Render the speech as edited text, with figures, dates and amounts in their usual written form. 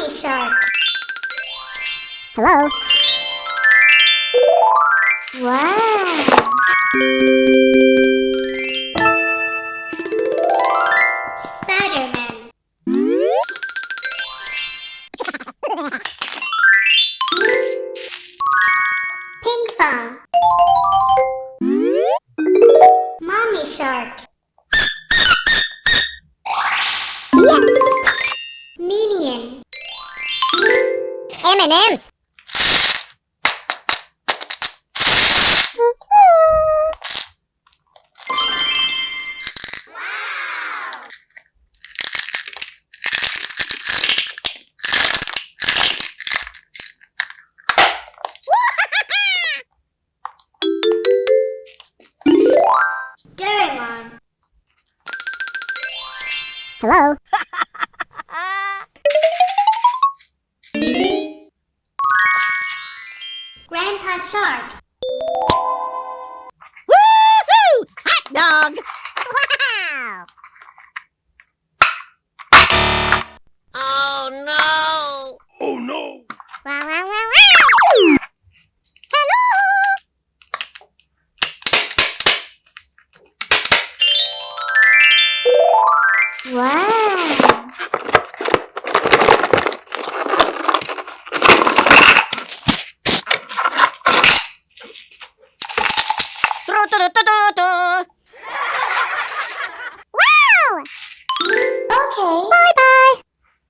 Mommy shark. Hello. Wow. Spider-Man. Ping pong. Mommy shark. Minion. M&M's. Doraemon. Hello. Grandpa shark. Woohoo! Hot dog. Wow. Oh no. Oh no! Wow, wow, wow, wow. Wow. Hello.